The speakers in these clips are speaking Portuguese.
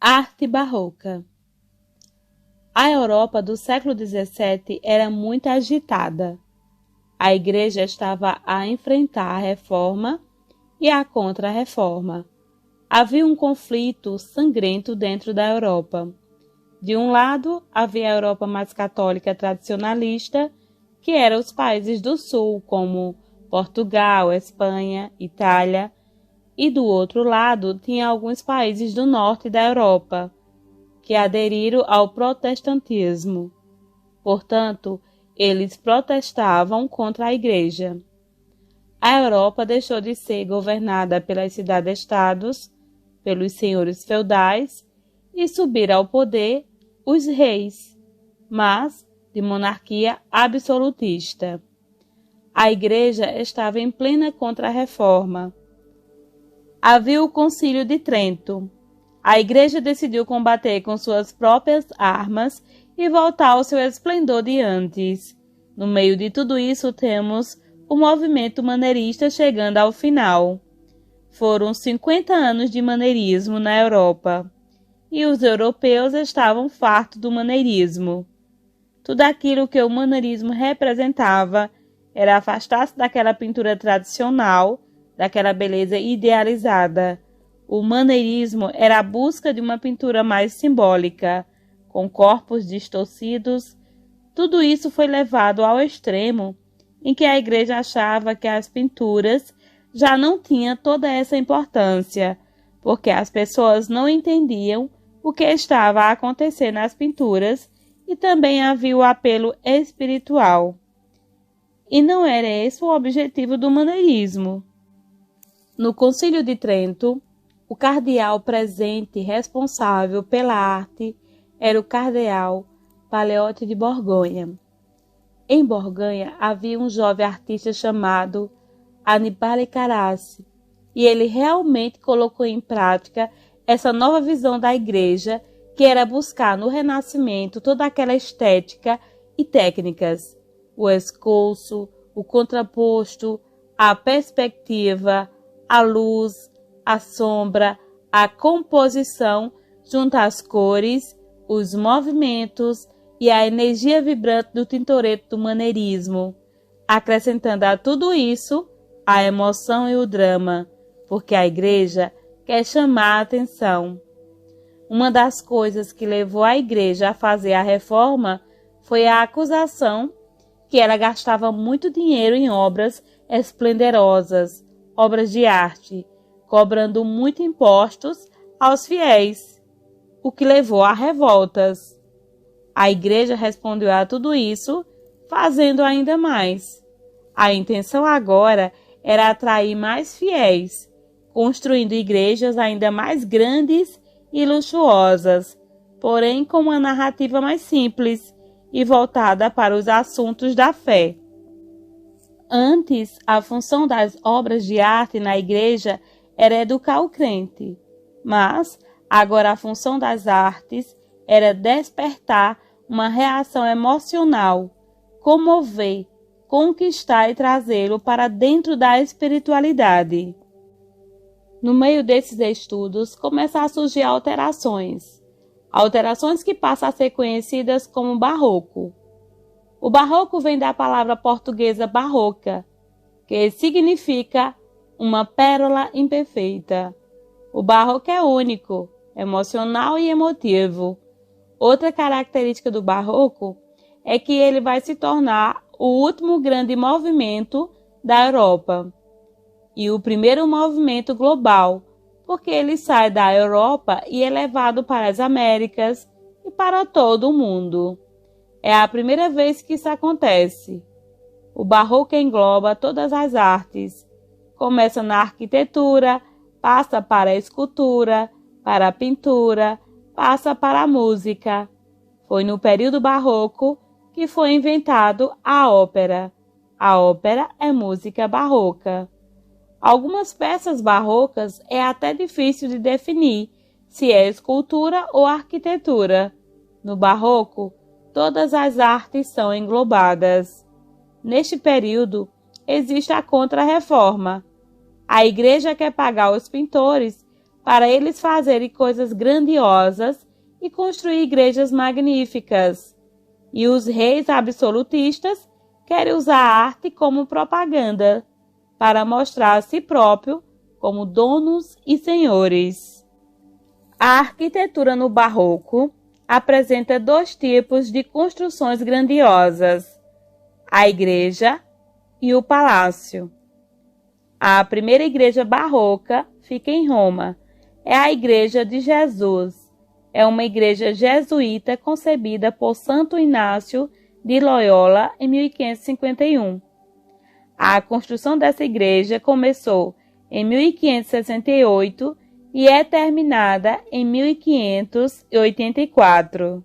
Arte barroca. A Europa do século XVII era muito agitada. A Igreja estava a enfrentar a Reforma e a Contra-Reforma. Havia um conflito sangrento dentro da Europa. De um lado, havia a Europa mais católica tradicionalista, que eram os países do sul, como Portugal, Espanha, Itália, e do outro lado tinha alguns países do norte da Europa, que aderiram ao protestantismo. Portanto, eles protestavam contra a Igreja. A Europa deixou de ser governada pelas cidades-estados, pelos senhores feudais, e subiram ao poder os reis, mas de monarquia absolutista. A Igreja estava em plena contra-reforma. Havia o Concílio de Trento. A Igreja decidiu combater com suas próprias armas e voltar ao seu esplendor de antes. No meio de tudo isso temos o movimento maneirista chegando ao final. Foram 50 anos de maneirismo na Europa, e os europeus estavam fartos do maneirismo. Tudo aquilo que o maneirismo representava era afastar-se daquela pintura tradicional, daquela beleza idealizada. O maneirismo era a busca de uma pintura mais simbólica, com corpos distorcidos. Tudo isso foi levado ao extremo em que a Igreja achava que as pinturas já não tinham toda essa importância, porque as pessoas não entendiam o que estava a acontecer nas pinturas e também havia o apelo espiritual. E não era esse o objetivo do maneirismo. No Concílio de Trento, o cardeal presente responsável pela arte era o cardeal Paleote de Borgonha. Em Borgonha havia um jovem artista chamado Annibale Carracci, e ele realmente colocou em prática essa nova visão da Igreja, que era buscar no Renascimento toda aquela estética e técnicas, o escolço, o contraposto, a perspectiva, a luz, a sombra, a composição junto às cores, os movimentos e a energia vibrante do tintoretto do maneirismo, acrescentando a tudo isso a emoção e o drama, porque a Igreja quer chamar a atenção. Uma das coisas que levou a Igreja a fazer a reforma foi a acusação que ela gastava muito dinheiro em obras esplendorosas, obras de arte, cobrando muito impostos aos fiéis, o que levou a revoltas. A Igreja respondeu a tudo isso, fazendo ainda mais. A intenção agora era atrair mais fiéis, construindo igrejas ainda mais grandes e luxuosas, porém com uma narrativa mais simples e voltada para os assuntos da fé. Antes, a função das obras de arte na Igreja era educar o crente, mas agora a função das artes era despertar uma reação emocional, comover, conquistar e trazê-lo para dentro da espiritualidade. No meio desses estudos, começam a surgir alterações que passam a ser conhecidas como barroco. O barroco vem da palavra portuguesa barroca, que significa uma pérola imperfeita. O barroco é único, emocional e emotivo. Outra característica do barroco é que ele vai se tornar o último grande movimento da Europa e o primeiro movimento global, porque ele sai da Europa e é levado para as Américas e para todo o mundo. É a primeira vez que isso acontece. O barroco engloba todas as artes. Começa na arquitetura, passa para a escultura, para a pintura, passa para a música. Foi no período barroco que foi inventado a ópera. A ópera é música barroca. Algumas peças barrocas é até difícil de definir se é escultura ou arquitetura. No barroco, todas as artes são englobadas. Neste período, existe a Contra-Reforma. A Igreja quer pagar os pintores para eles fazerem coisas grandiosas e construir igrejas magníficas. E os reis absolutistas querem usar a arte como propaganda, para mostrar a si próprio como donos e senhores. A arquitetura no Barroco apresenta dois tipos de construções grandiosas: a igreja e o palácio. A primeira igreja barroca fica em Roma. É a Igreja de Jesus. É uma igreja jesuíta concebida por Santo Inácio de Loyola em 1551. A construção dessa igreja começou em 1568 e é terminada em 1584.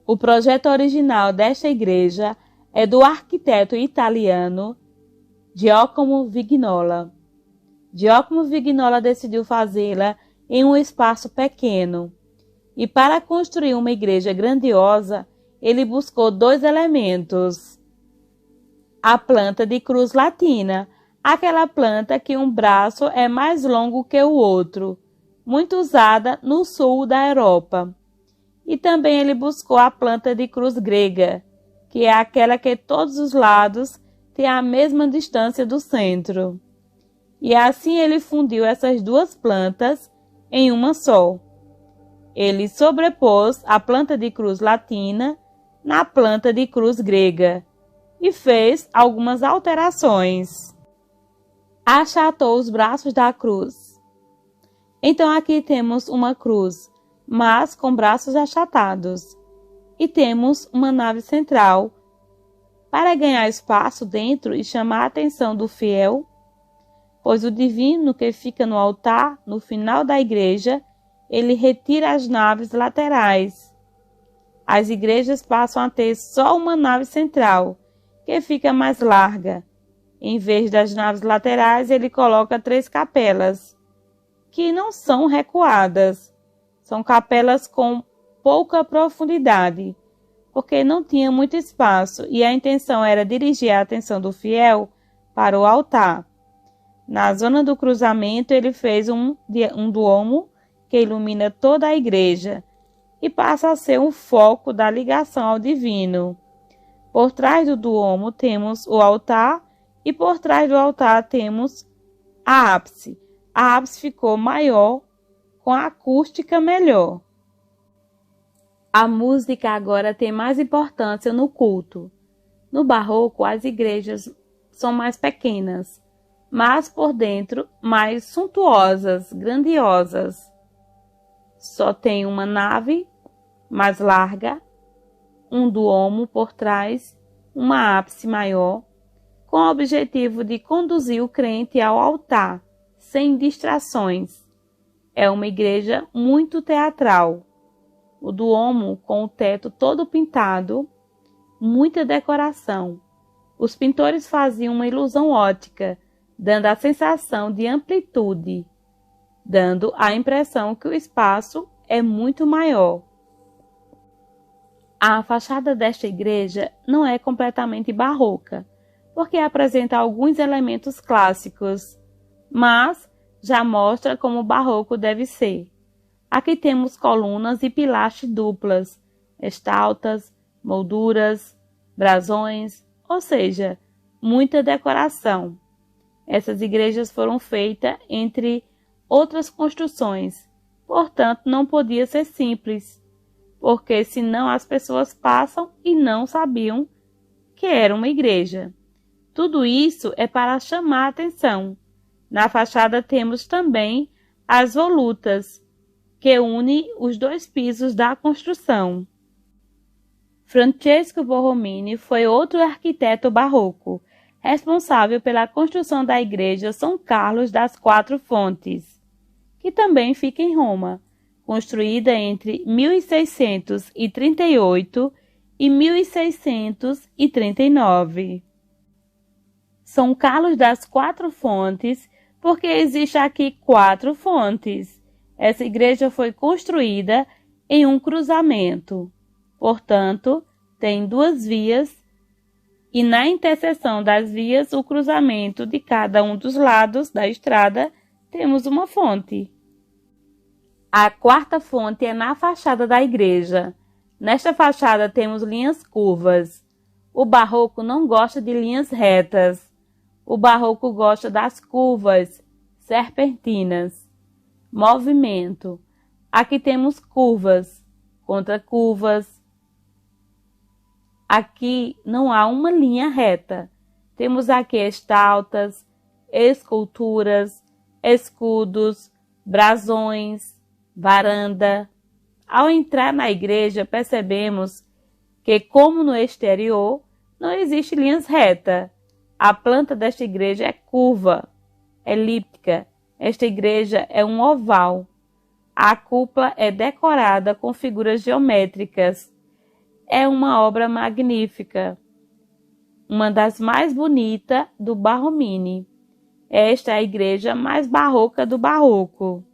O projeto original desta igreja é do arquiteto italiano Giacomo Vignola. Giacomo Vignola decidiu fazê-la em um espaço pequeno. E para construir uma igreja grandiosa, ele buscou dois elementos: a planta de cruz latina, aquela planta que um braço é mais longo que o outro, muito usada no sul da Europa. E também ele buscou a planta de cruz grega, que é aquela que todos os lados têm a mesma distância do centro. E assim ele fundiu essas duas plantas em uma só. Ele sobrepôs a planta de cruz latina na planta de cruz grega e fez algumas alterações. Achatou os braços da cruz. Então aqui temos uma cruz, mas com braços achatados. E temos uma nave central. Para ganhar espaço dentro e chamar a atenção do fiel, pois o divino que fica no altar, no final da igreja, ele retira as naves laterais. As igrejas passam a ter só uma nave central, que fica mais larga. Em vez das naves laterais, ele coloca 3 capelas, que não são recuadas. São capelas com pouca profundidade, porque não tinha muito espaço e a intenção era dirigir a atenção do fiel para o altar. Na zona do cruzamento, ele fez um duomo que ilumina toda a igreja e passa a ser um foco da ligação ao divino. Por trás do duomo temos o altar e por trás do altar temos a ápice. A ápice ficou maior, com a acústica melhor. A música agora tem mais importância no culto. No Barroco, as igrejas são mais pequenas, mas por dentro mais suntuosas, grandiosas. Só tem uma nave mais larga, um duomo por trás, uma ápice maior, com o objetivo de conduzir o crente ao altar, sem distrações. É uma igreja muito teatral. O duomo com o teto todo pintado, muita decoração. Os pintores faziam uma ilusão ótica, dando a sensação de amplitude, dando a impressão que o espaço é muito maior. A fachada desta igreja não é completamente barroca, porque apresenta alguns elementos clássicos, mas já mostra como o barroco deve ser. Aqui temos colunas e pilastras duplas, estaltas, molduras, brasões, ou seja, muita decoração. Essas igrejas foram feitas entre outras construções, portanto não podia ser simples, porque senão as pessoas passam e não sabiam que era uma igreja. Tudo isso é para chamar a atenção. Na fachada temos também as volutas, que unem os dois pisos da construção. Francesco Borromini foi outro arquiteto barroco, responsável pela construção da igreja São Carlos das Quatro Fontes, que também fica em Roma, construída entre 1638 e 1639. São Carlos das Quatro Fontes, porque existe aqui 4 fontes. Essa igreja foi construída em um cruzamento, portanto, tem 2 vias e na interseção das vias, o cruzamento de cada um dos lados da estrada, temos uma fonte. A quarta fonte é na fachada da igreja. Nesta fachada temos linhas curvas. O barroco não gosta de linhas retas. O barroco gosta das curvas serpentinas. Movimento. Aqui temos curvas, contracurvas. Aqui não há uma linha reta. Temos aqui estaltas, esculturas, escudos, brasões, varanda. Ao entrar na igreja, percebemos que, como no exterior, não existe linhas retas. A planta desta igreja é curva, elíptica. Esta igreja é um oval. A cúpula é decorada com figuras geométricas. É uma obra magnífica, uma das mais bonitas do Barromini. Esta é a igreja mais barroca do barroco.